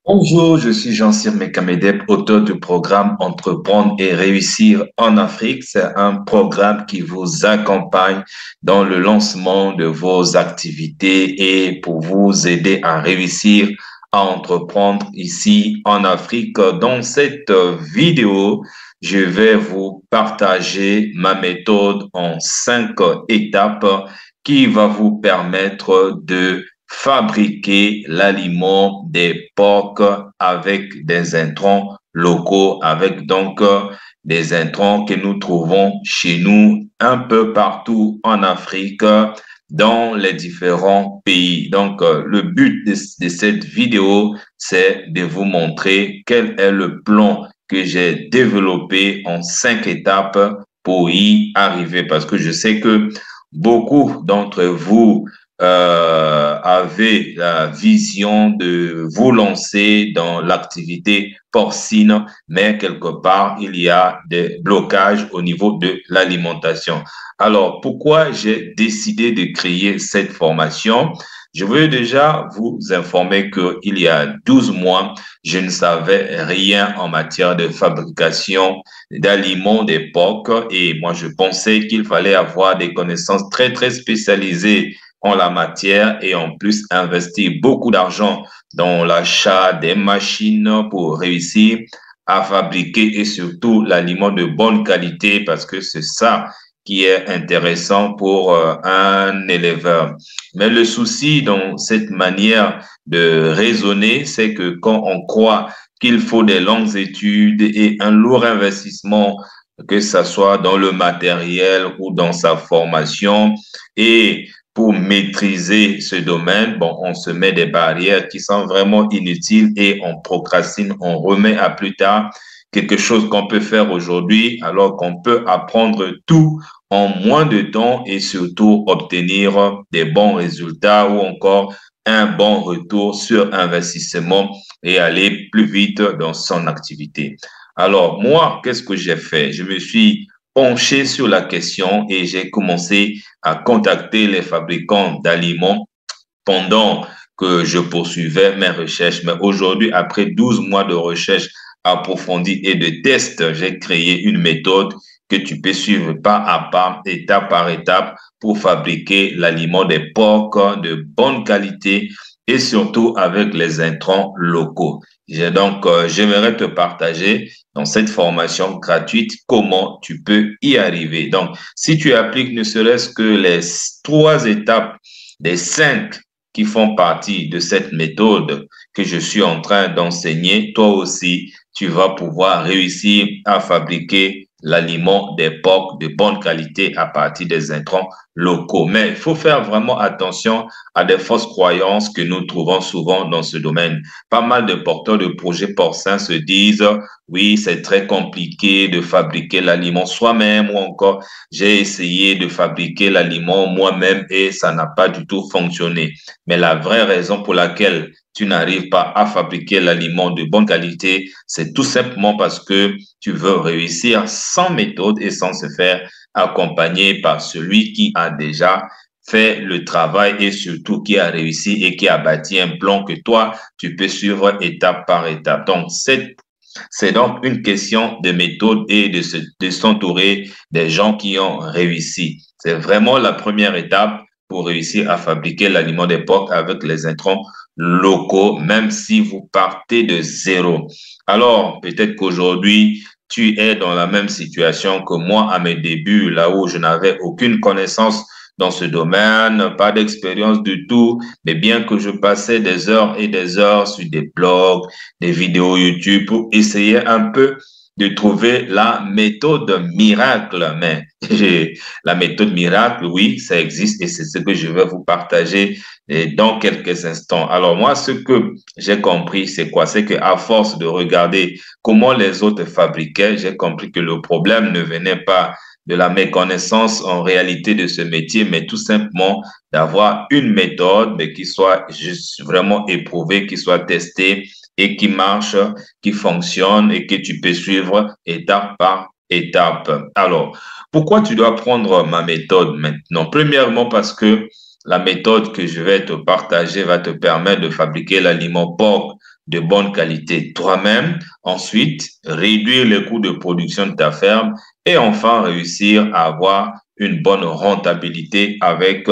Bonjour, je suis Jean-Cyr Mekamedeb, auteur du programme Entreprendre et réussir en Afrique. C'est un programme qui vous accompagne dans le lancement de vos activités et pour vous aider à réussir à entreprendre ici en Afrique. Dans cette vidéo, je vais vous partager ma méthode en 5 étapes qui va vous permettre de fabriquer l'aliment d'époque avec des intrants locaux, avec donc des intrants que nous trouvons chez nous un peu partout en Afrique, dans les différents pays. Donc, le but de cette vidéo, c'est de vous montrer quel est le plan que j'ai développé en 5 étapes pour y arriver, parce que je sais que beaucoup d'entre vous avez la vision de vous lancer dans l'activité porcine, mais quelque part, il y a des blocages au niveau de l'alimentation. Alors, pourquoi j'ai décidé de créer cette formation? Je veux déjà vous informer qu'il y a 12 mois, je ne savais rien en matière de fabrication d'aliments d'époque et moi, je pensais qu'il fallait avoir des connaissances très, très spécialisées en la matière et en plus investir beaucoup d'argent dans l'achat des machines pour réussir à fabriquer et surtout l'aliment de bonne qualité parce que c'est ça qui est intéressant pour un éleveur. Mais le souci dans cette manière de raisonner, c'est que quand on croit qu'il faut des longues études et un lourd investissement, que ça soit dans le matériel ou dans sa formation, et pour maîtriser ce domaine, bon, on se met des barrières qui sont vraiment inutiles et on procrastine, on remet à plus tard quelque chose qu'on peut faire aujourd'hui alors qu'on peut apprendre tout en moins de temps et surtout obtenir des bons résultats ou encore un bon retour sur investissement et aller plus vite dans son activité. Alors, moi, qu'est-ce que j'ai fait? Je me suis penché sur la question et j'ai commencé à contacter les fabricants d'aliments pendant que je poursuivais mes recherches. Mais aujourd'hui, après 12 mois de recherche approfondie et de tests, j'ai créé une méthode que tu peux suivre pas à pas, étape par étape, pour fabriquer l'aliment d'époque de bonne qualité et surtout avec les intrants locaux. J'aimerais te partager dans cette formation gratuite comment tu peux y arriver. Donc, si tu appliques ne serait-ce que les 3 étapes des 5 qui font partie de cette méthode que je suis en train d'enseigner, toi aussi, tu vas pouvoir réussir à fabriquer l'aliment d'époque de bonne qualité à partir des intrants locaux. Mais il faut faire vraiment attention à des fausses croyances que nous trouvons souvent dans ce domaine. Pas mal de porteurs de projets porcins se disent, oui, c'est très compliqué de fabriquer l'aliment soi-même ou encore j'ai essayé de fabriquer l'aliment moi-même et ça n'a pas du tout fonctionné. Mais la vraie raison pour laquelle tu n'arrives pas à fabriquer l'aliment de bonne qualité, c'est tout simplement parce que tu veux réussir sans méthode et sans se faire accompagner par celui qui a déjà fait le travail et surtout qui a réussi et qui a bâti un plan que toi, tu peux suivre étape par étape. Donc, c'est donc une question de méthode et de s'entourer des gens qui ont réussi. C'est vraiment la première étape pour réussir à fabriquer l'aliment d'époque avec les intrants locaux, même si vous partez de zéro. Alors, peut-être qu'aujourd'hui, tu es dans la même situation que moi à mes débuts, là où je n'avais aucune connaissance dans ce domaine, pas d'expérience du tout, mais bien que je passais des heures et des heures sur des blogs, des vidéos YouTube pour essayer un peu de trouver la méthode miracle. Mais la méthode miracle, oui, ça existe et c'est ce que je vais vous partager dans quelques instants. Alors moi, ce que j'ai compris, c'est quoi? C'est qu'à force de regarder comment les autres fabriquaient, j'ai compris que le problème ne venait pas de la méconnaissance en réalité de ce métier, mais tout simplement d'avoir une méthode, mais qui soit juste vraiment éprouvée, qui soit testée et qui marche, qui fonctionne et que tu peux suivre étape par étape. Alors, pourquoi tu dois prendre ma méthode maintenant? Premièrement, parce que la méthode que je vais te partager va te permettre de fabriquer l'aliment porc de bonne qualité toi-même. Ensuite, réduire les coûts de production de ta ferme et enfin réussir à avoir une bonne rentabilité avec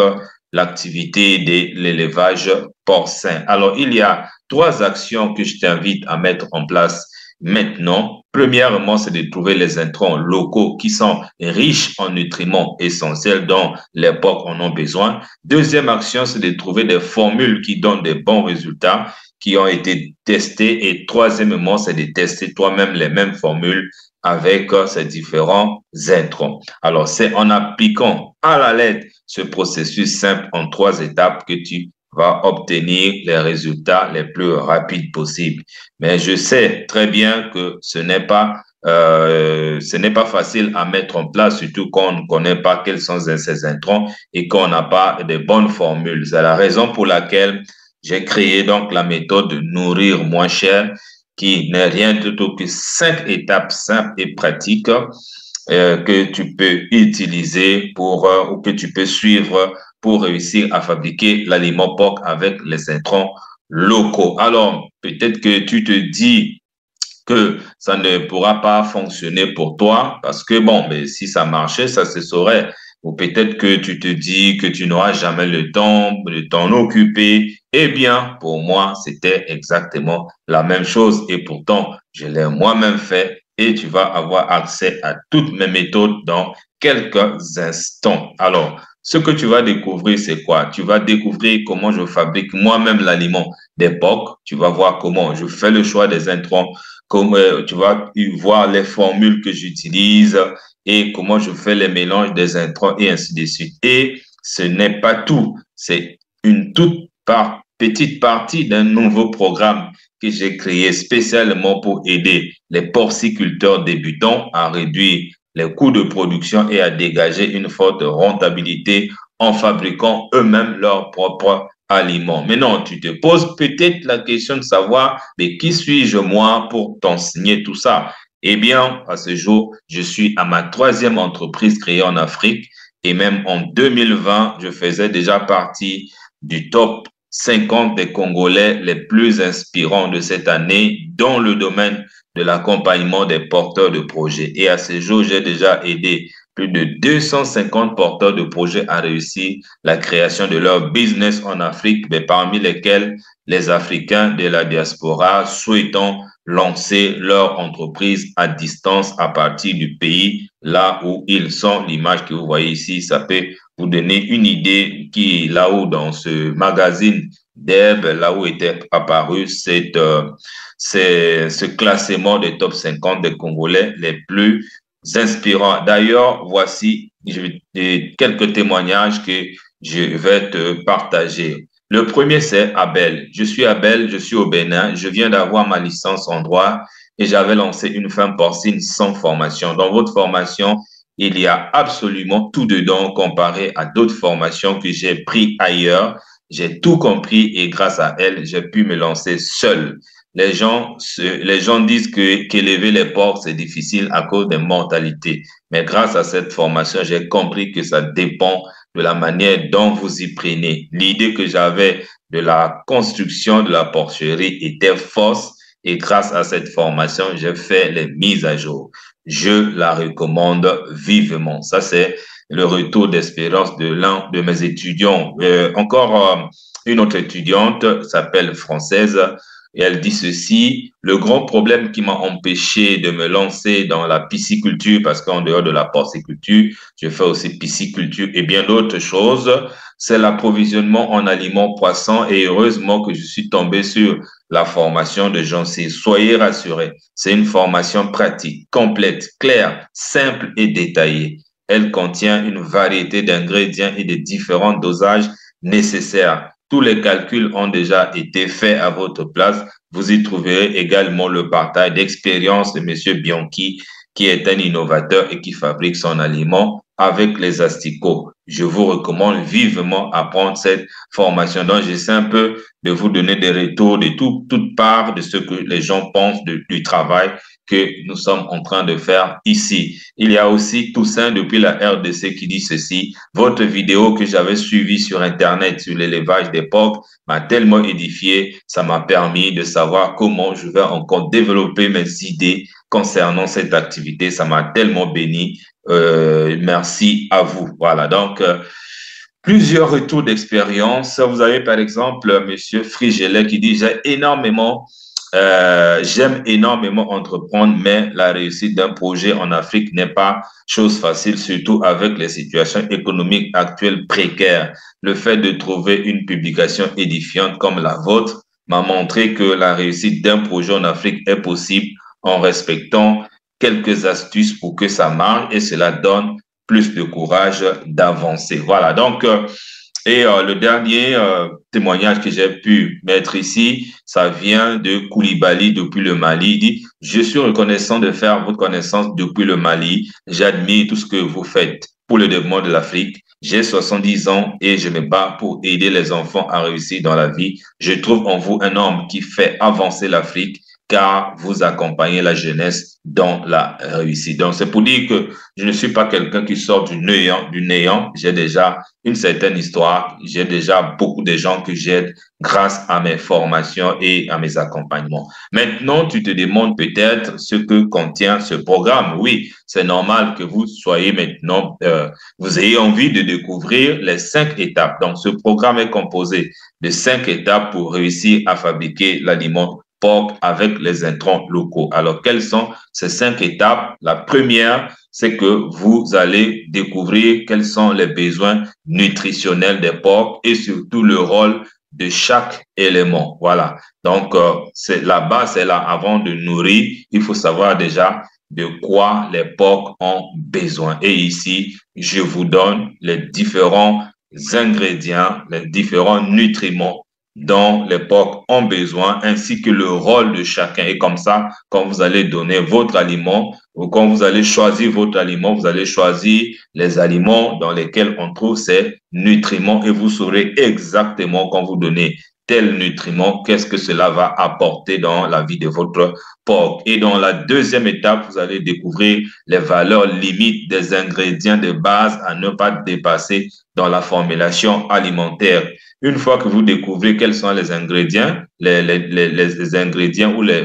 l'activité de l'élevage porcin. Alors, il y a trois actions que je t'invite à mettre en place maintenant. Premièrement, c'est de trouver les intrants locaux qui sont riches en nutriments essentiels dont les porcs en ont besoin. Deuxième action, c'est de trouver des formules qui donnent des bons résultats, qui ont été testées. Et troisièmement, c'est de tester toi-même les mêmes formules avec ces différents intrants. Alors, c'est en appliquant à la lettre ce processus simple en trois étapes que tu vas obtenir les résultats les plus rapides possibles. Mais je sais très bien que ce n'est pas facile à mettre en place, surtout quand on ne connaît pas quels sont ces intrants et qu'on n'a pas de bonnes formules. C'est la raison pour laquelle j'ai créé donc la méthode de nourrir moins cher, qui n'est rien d'autre que 5 étapes simples et pratiques que tu peux utiliser ou que tu peux suivre pour réussir à fabriquer l'aliment porc avec les intrants locaux. Alors, peut-être que tu te dis que ça ne pourra pas fonctionner pour toi parce que, bon, mais si ça marchait, ça se saurait. Ou peut-être que tu te dis que tu n'auras jamais le temps de t'en occuper. Eh bien, pour moi, c'était exactement la même chose. Et pourtant, je l'ai moi-même fait et tu vas avoir accès à toutes mes méthodes dans quelques instants. Alors, ce que tu vas découvrir, c'est quoi? Tu vas découvrir comment je fabrique moi-même l'aliment des porcs. Tu vas voir comment je fais le choix des intrants, comment tu vas voir les formules que j'utilise et comment je fais les mélanges des intrants et ainsi de suite. Et ce n'est pas tout. C'est une petite partie d'un nouveau programme que j'ai créé spécialement pour aider les porciculteurs débutants à réduire les coûts de production et à dégager une forte rentabilité en fabriquant eux-mêmes leurs propres aliments. Maintenant, tu te poses peut-être la question de savoir, mais qui suis-je moi pour t'enseigner tout ça? Eh bien, à ce jour, je suis à ma troisième entreprise créée en Afrique et même en 2020, je faisais déjà partie du top 50 des Congolais les plus inspirants de cette année dans le domaine de l'accompagnement des porteurs de projets. Et à ce jour, j'ai déjà aidé plus de 250 porteurs de projets à réussir la création de leur business en Afrique, mais parmi lesquels les Africains de la diaspora souhaitant lancer leur entreprise à distance à partir du pays là où ils sont. L'image que vous voyez ici, ça peut vous donner une idée qui est là-haut dans ce magazine d'Eb, là où était apparu ce classement des top 50 des Congolais les plus inspirants. D'ailleurs, voici quelques témoignages que je vais te partager. Le premier, c'est Abel. Je suis Abel, je suis au Bénin. Je viens d'avoir ma licence en droit et j'avais lancé une ferme porcine sans formation. Dans votre formation, il y a absolument tout dedans comparé à d'autres formations que j'ai prises ailleurs. J'ai tout compris et grâce à elle, j'ai pu me lancer seul. Les gens disent qu'élever les porcs, c'est difficile à cause des mortalités. Mais grâce à cette formation, j'ai compris que ça dépend de la manière dont vous y prenez. L'idée que j'avais de la construction de la porcherie était fausse et grâce à cette formation, j'ai fait les mises à jour. Je la recommande vivement. Ça, c'est le retour d'espérance de l'un de mes étudiants. Une autre étudiante s'appelle Française. Et elle dit ceci: le grand problème qui m'a empêché de me lancer dans la pisciculture, parce qu'en dehors de la porciculture, je fais aussi pisciculture et bien d'autres choses, c'est l'approvisionnement en aliments poissons. Et heureusement que je suis tombé sur la formation de Jean-C. Soyez rassurés, c'est une formation pratique, complète, claire, simple et détaillée. Elle contient une variété d'ingrédients et de différents dosages nécessaires. Tous les calculs ont déjà été faits à votre place. Vous y trouverez également le partage d'expérience de M. Bianchi qui est un innovateur et qui fabrique son aliment avec les asticots. Je vous recommande vivement à prendre cette formation. Donc, j'essaie un peu de vous donner des retours de toute part de ce que les gens pensent du travail que nous sommes en train de faire ici. Il y a aussi Toussaint depuis la RDC qui dit ceci: votre vidéo que j'avais suivie sur Internet sur l'élevage des porcs m'a tellement édifié, ça m'a permis de savoir comment je vais encore développer mes idées concernant cette activité. Ça m'a tellement béni. Merci à vous. Voilà, donc plusieurs retours d'expérience. Vous avez par exemple Monsieur Frigelet qui dit: j'aime énormément entreprendre, mais la réussite d'un projet en Afrique n'est pas chose facile, surtout avec les situations économiques actuelles précaires. Le fait de trouver une publication édifiante comme la vôtre m'a montré que la réussite d'un projet en Afrique est possible en respectant quelques astuces pour que ça marche, et cela donne plus de courage d'avancer. Voilà, donc le dernier témoignage que j'ai pu mettre ici, ça vient de Koulibaly depuis le Mali. Il dit: je suis reconnaissant de faire votre connaissance depuis le Mali. J'admire tout ce que vous faites pour le développement de l'Afrique. J'ai 70 ans et je me bats pour aider les enfants à réussir dans la vie. Je trouve en vous un homme qui fait avancer l'Afrique, car vous accompagnez la jeunesse dans la réussite. Donc, c'est pour dire que je ne suis pas quelqu'un qui sort du néant. J'ai déjà une certaine histoire. J'ai déjà beaucoup de gens que j'aide grâce à mes formations et à mes accompagnements. Maintenant, tu te demandes peut-être ce que contient ce programme. Oui, c'est normal que vous soyez maintenant, vous ayez envie de découvrir les 5 étapes. Donc, ce programme est composé de 5 étapes pour réussir à fabriquer l'aliment porc avec les intrants locaux. Alors, quelles sont ces 5 étapes? La première, c'est que vous allez découvrir quels sont les besoins nutritionnels des porcs et surtout le rôle de chaque élément. Voilà. Donc, c'est la base, c'est là. Avant de nourrir, il faut savoir déjà de quoi les porcs ont besoin. Et ici, je vous donne les différents ingrédients, les différents nutriments dont les porcs ont besoin, ainsi que le rôle de chacun. Et comme ça, quand vous allez donner votre aliment, ou quand vous allez choisir votre aliment, vous allez choisir les aliments dans lesquels on trouve ces nutriments, et vous saurez exactement quand vous donnez tel nutriment, qu'est-ce que cela va apporter dans la vie de votre porc. Et dans la deuxième étape, vous allez découvrir les valeurs limites des ingrédients de base à ne pas dépasser dans la formulation alimentaire. Une fois que vous découvrez quels sont les ingrédients, les ingrédients ou les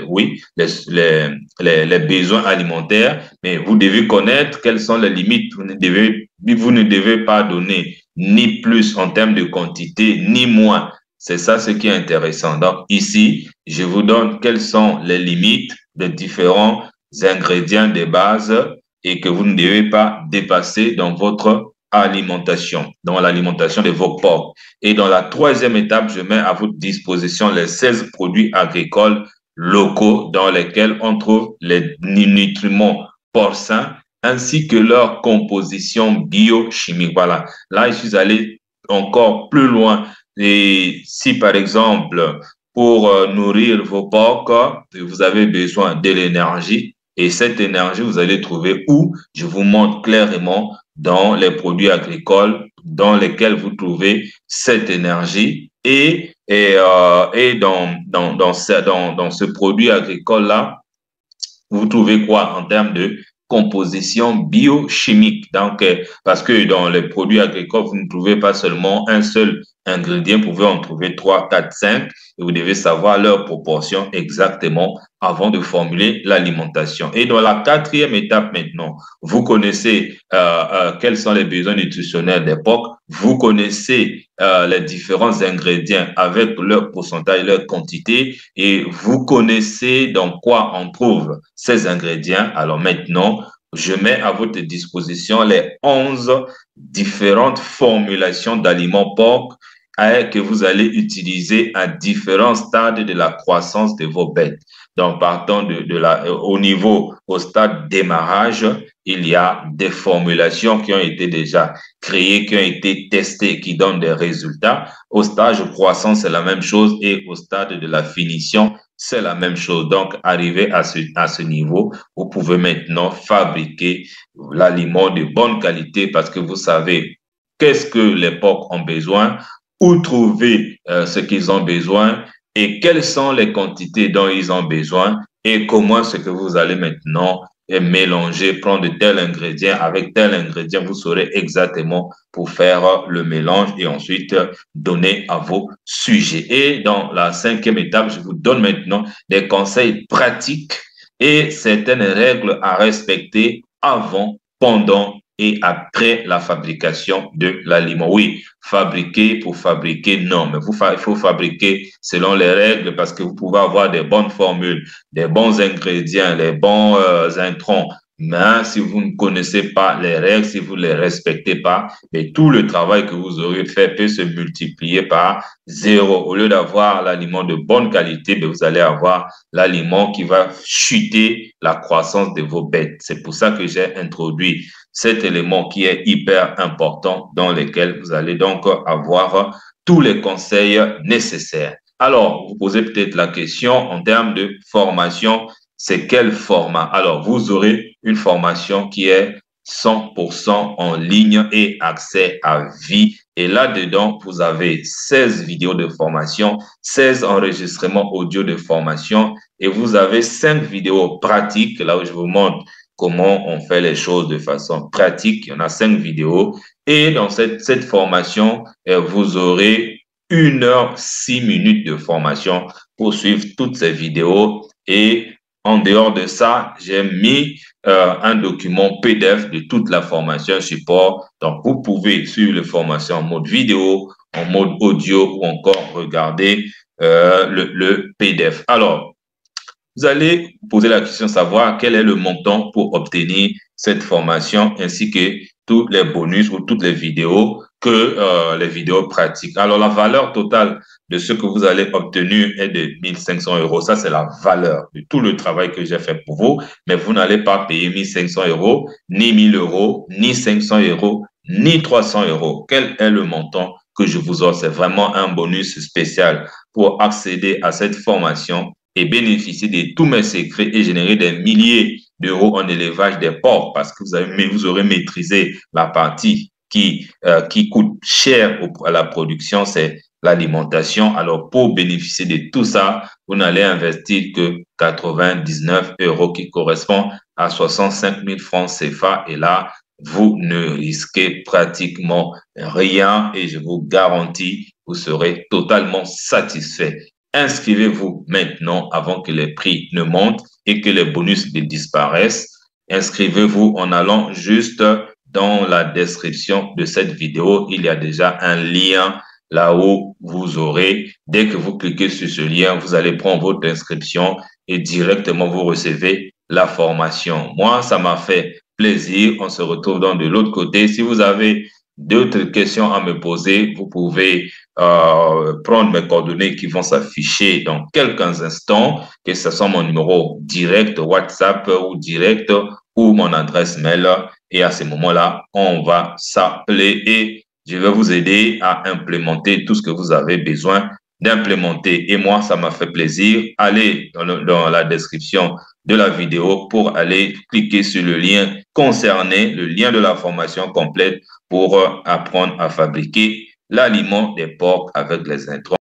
besoins alimentaires, mais vous devez connaître quelles sont les limites. Vous ne devez pas donner ni plus en termes de quantité, ni moins. C'est ça ce qui est intéressant. Donc ici, je vous donne quelles sont les limites des différents ingrédients de base et que vous ne devez pas dépasser dans votre alimentation, dans l'alimentation de vos porcs. Et dans la troisième étape, je mets à votre disposition les 16 produits agricoles locaux dans lesquels on trouve les nutriments porcins ainsi que leur composition biochimique. Voilà. Là, je suis allé encore plus loin. Et si, par exemple, pour nourrir vos porcs, vous avez besoin de l'énergie, et cette énergie, vous allez trouver où? Je vous montre clairement dans les produits agricoles dans lesquels vous trouvez cette énergie, et dans ce produit agricole-là, vous trouvez quoi en termes de composition biochimique. Donc, parce que dans les produits agricoles, vous ne trouvez pas seulement un seul ingrédient, vous pouvez en trouver 3, 4, 5, et vous devez savoir leur proportion exactement avant de formuler l'alimentation. Et dans la quatrième étape maintenant, vous connaissez quels sont les besoins nutritionnels des porcs, vous connaissez les différents ingrédients avec leur pourcentage, leur quantité, et vous connaissez dans quoi on trouve ces ingrédients. Alors maintenant, je mets à votre disposition les 11 différentes formulations d'aliments porcs que vous allez utiliser à différents stades de la croissance de vos bêtes. Donc, partant au stade démarrage, il y a des formulations qui ont été déjà créées, qui ont été testées, qui donnent des résultats. Au stade croissance, c'est la même chose, et au stade de la finition, c'est la même chose. Donc, arrivé à ce niveau, vous pouvez maintenant fabriquer l'aliment de bonne qualité parce que vous savez qu'est-ce que les porcs ont besoin, où trouver ce qu'ils ont besoin et quelles sont les quantités dont ils ont besoin et comment est-ce que vous allez maintenant mélanger, prendre tel ingrédient avec tel ingrédient, vous saurez exactement pour faire le mélange et ensuite donner à vos sujets. Et dans la 5e étape, je vous donne maintenant des conseils pratiques et certaines règles à respecter avant, pendant et après la fabrication de l'aliment. Oui, fabriquer pour fabriquer, non, mais il faut fabriquer selon les règles parce que vous pouvez avoir des bonnes formules, des bons ingrédients, les bons intrants. Mais si vous ne connaissez pas les règles, si vous ne les respectez pas, et tout le travail que vous aurez fait peut se multiplier par 0. Au lieu d'avoir l'aliment de bonne qualité, vous allez avoir l'aliment qui va chuter la croissance de vos bêtes. C'est pour ça que j'ai introduit cet élément qui est hyper important dans lequel vous allez donc avoir tous les conseils nécessaires. Alors, vous posez peut-être la question en termes de formation, c'est quel format? Alors, vous aurez une formation qui est 100% en ligne et accès à vie. Et là-dedans, vous avez 16 vidéos de formation, 16 enregistrements audio de formation et vous avez 5 vidéos pratiques, là où je vous montre comment on fait les choses de façon pratique. Il y en a 5 vidéos. Et dans cette formation, vous aurez 1 heure, 6 minutes de formation pour suivre toutes ces vidéos. Et en dehors de ça, j'ai mis un document PDF de toute la formation support. Donc, vous pouvez suivre la formation en mode vidéo, en mode audio ou encore regarder le PDF. Alors, vous allez vous poser la question de savoir quel est le montant pour obtenir cette formation ainsi que tous les bonus ou toutes les vidéos les vidéos pratiques. Alors, la valeur totale de ce que vous allez obtenir est de 1500 euros. Ça, c'est la valeur de tout le travail que j'ai fait pour vous. Mais vous n'allez pas payer 1500 euros, ni 1000 euros, ni 500 euros, ni 300 euros. Quel est le montant que je vous offre? C'est vraiment un bonus spécial pour accéder à cette formation et bénéficier de tous mes secrets et générer des milliers d'euros en élevage des porcs parce que vous aurez maîtrisé la partie qui coûte cher à la production, c'est l'alimentation. Alors, pour bénéficier de tout ça, vous n'allez investir que 99 euros qui correspond à 65 000 francs CFA. Et là, vous ne risquez pratiquement rien et je vous garantis, vous serez totalement satisfait. Inscrivez-vous maintenant avant que les prix ne montent et que les bonus ne disparaissent. Inscrivez-vous en allant juste dans la description de cette vidéo. Il y a déjà un lien là où vous aurez, dès que vous cliquez sur ce lien, vous allez prendre votre inscription et directement vous recevez la formation. Moi, ça m'a fait plaisir. On se retrouve donc de l'autre côté. Si vous avez d'autres questions à me poser, vous pouvez prendre mes coordonnées qui vont s'afficher dans quelques instants, que ce soit mon numéro direct WhatsApp ou direct ou mon adresse mail. Et à ce moment-là, on va s'appeler et je vais vous aider à implémenter tout ce que vous avez besoin d'implémenter. Et moi, ça m'a fait plaisir. Allez dans la description de la vidéo pour aller cliquer sur le lien concerné, le lien de la formation complète pour apprendre à fabriquer l'aliment des porcs avec les intrants.